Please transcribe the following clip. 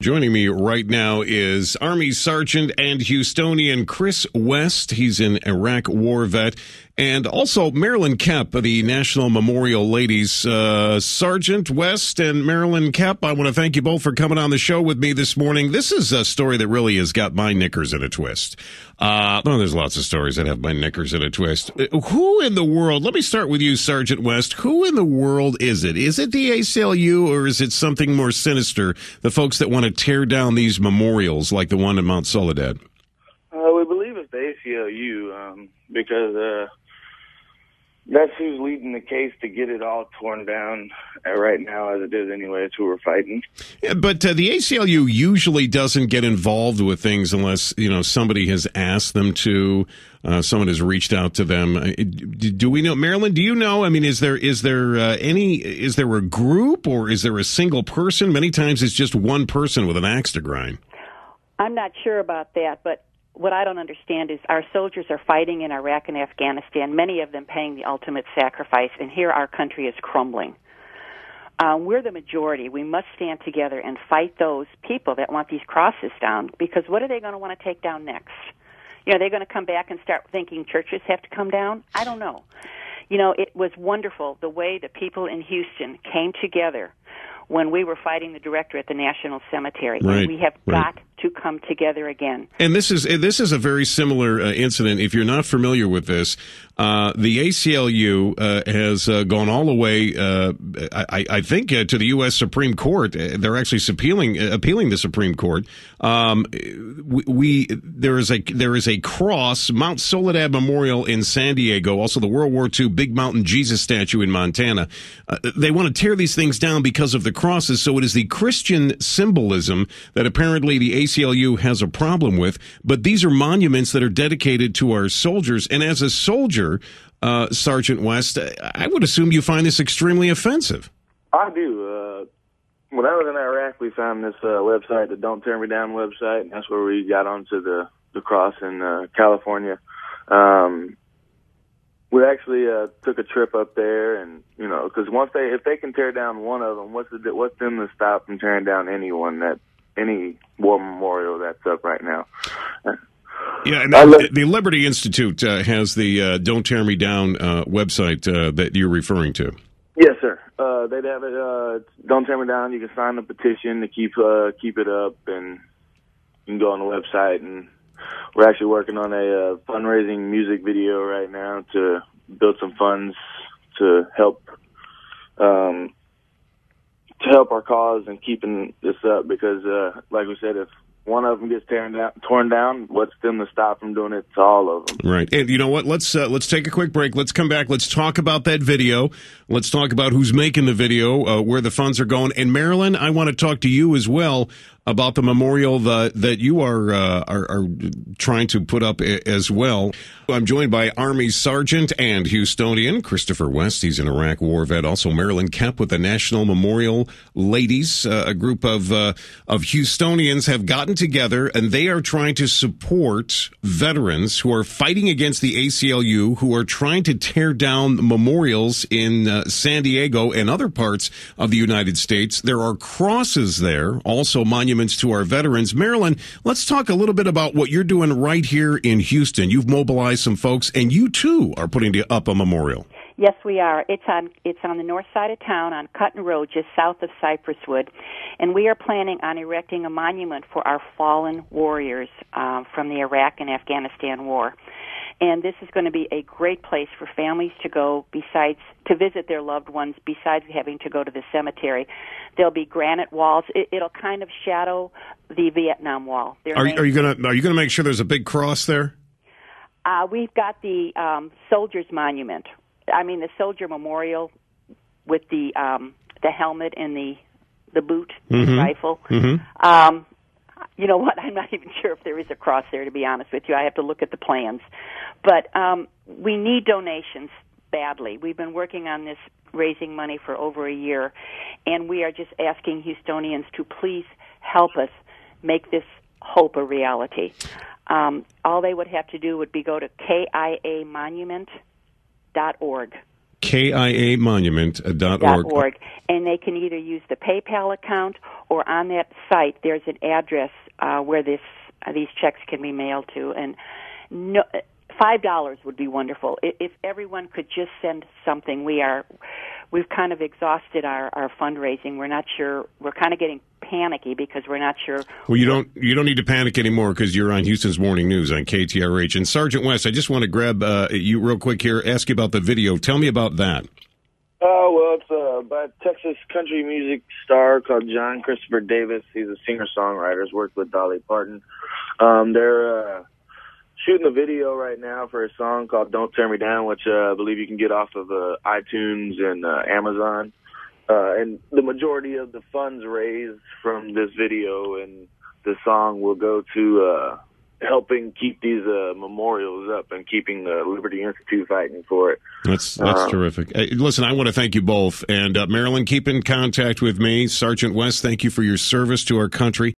Joining me right now is Army Sergeant and Houstonian Chris West. He's an Iraq war vet. And also Marilyn Kep, the National Memorial Ladies. Sergeant West and Marilyn Kep, I want to thank you both for coming on the show with me this morning. This is a story that really has got my knickers in a twist. There's lots of stories that have my knickers in a twist. Who in the world, let me start with you, Sergeant West. Who in the world is it? Is it the ACLU or is it something more sinister, the folks that want to tear down these memorials like the one in Mount Soledad? We believe it's the ACLU because that's who's leading the case to get it all torn down right now, as it is anyway. It's who we're fighting. Yeah, but the ACLU usually doesn't get involved with things unless, somebody has asked them to. Someone has reached out to them. Do we know, Marilyn? Do you know? I mean, is there a group or is there a single person? Many times it's just one person with an axe to grind. I'm not sure about that, but what I don't understand is our soldiers are fighting in Iraq and Afghanistan, many of them paying the ultimate sacrifice, and here our country is crumbling. We're the majority. We must stand together and fight those people that want these crosses down, because what are they going to want to take down next? Are they going to come back and start thinking churches have to come down? I don't know. It was wonderful the way the people in Houston came together when we were fighting the director at the National Cemetery. Right, and we have got to come together again. And this is a very similar incident. If you're not familiar with this, the ACLU has gone all the way, I think, to the U.S. Supreme Court. They're actually appealing the Supreme Court. There is a cross, Mount Soledad Memorial in San Diego, also the World War II Big Mountain Jesus statue in Montana. They want to tear these things down because of the crosses, so it is the Christian symbolism that apparently the ACLU has a problem with, but these are monuments that are dedicated to our soldiers, and as a soldier, Sergeant West, I would assume you find this extremely offensive. I do. When I was in Iraq, we found this website, the Don't Tear Me Down website, and that's where we got onto the cross in California. We actually took a trip up there, and because if they can tear down one of them, what's them to stop from tearing down any war memorial that's up right now? Yeah, and the Liberty Institute has the Don't Tear Me Down website that you're referring to. Yes, sir. They'd have it. Don't Tear Me Down. You can sign the petition to keep it up, and you can go on the website. And we're actually working on a fundraising music video right now to build some funds to help our cause and keeping this up. Because, like we said, if one of them gets torn down, what's them to stop from doing it to all of them? Right. And you know what? Let's take a quick break. Let's come back. Let's talk about that video. Let's talk about who's making the video, where the funds are going. And Marilyn, I want to talk to you as well about the memorial that you are trying to put up as well. I'm joined by Army Sergeant and Houstonian Christopher West. He's an Iraq war vet. Also Marilyn Kep with the National Memorial Ladies. A group of Houstonians have gotten together, and they are trying to support veterans who are fighting against the ACLU, who are trying to tear down memorials in San Diego and other parts of the United States. There are crosses there, also monuments to our veterans. Marilyn, let's talk a little bit about what you're doing right here in Houston. You've mobilized some folks, and you too are putting up a memorial. Yes, we are. It's on the north side of town on Cutton Road, just south of Cypresswood, and we are planning on erecting a monument for our fallen warriors from the Iraq and Afghanistan war. And this is going to be a great place for families to go, besides to visit their loved ones, besides having to go to the cemetery. There'll be granite walls. It'll kind of shadow the Vietnam Wall. Are you gonna make sure there's a big cross there? We've got the Soldiers Monument. The Soldier Memorial with the helmet and the boot and the rifle. Mm-hmm. You know what? I'm not even sure if there is a cross there, to be honest with you. I have to look at the plans. But we need donations badly. We've been working on this, raising money for over a year, and we are just asking Houstonians to please help us make this hope a reality. All they would have to do would be go to KIAmonument.org. KIAmonument.org. And they can either use the PayPal account, or on that site there's an address where these checks can be mailed to. And $5 would be wonderful if everyone could just send something. We've kind of exhausted our fundraising. We're not sure. We're kind of getting panicky because we're not sure. Well, you don't need to panic anymore because you're on Houston's Morning News on KTRH. And Sergeant West, I just want to grab you real quick here, ask you about the video. Tell me about that. Well, it's by a Texas country music star called John Christopher Davis. He's a singer-songwriter. He's worked with Dolly Parton. They're shooting the video right now for a song called Don't Tear Me Down, which I believe you can get off of iTunes and Amazon. And the majority of the funds raised from this video and the song will go to helping keep these memorials up and keeping the Liberty Institute fighting for it. That's terrific. Hey, listen, I want to thank you both. And Marilyn, keep in contact with me. Sergeant West, thank you for your service to our country.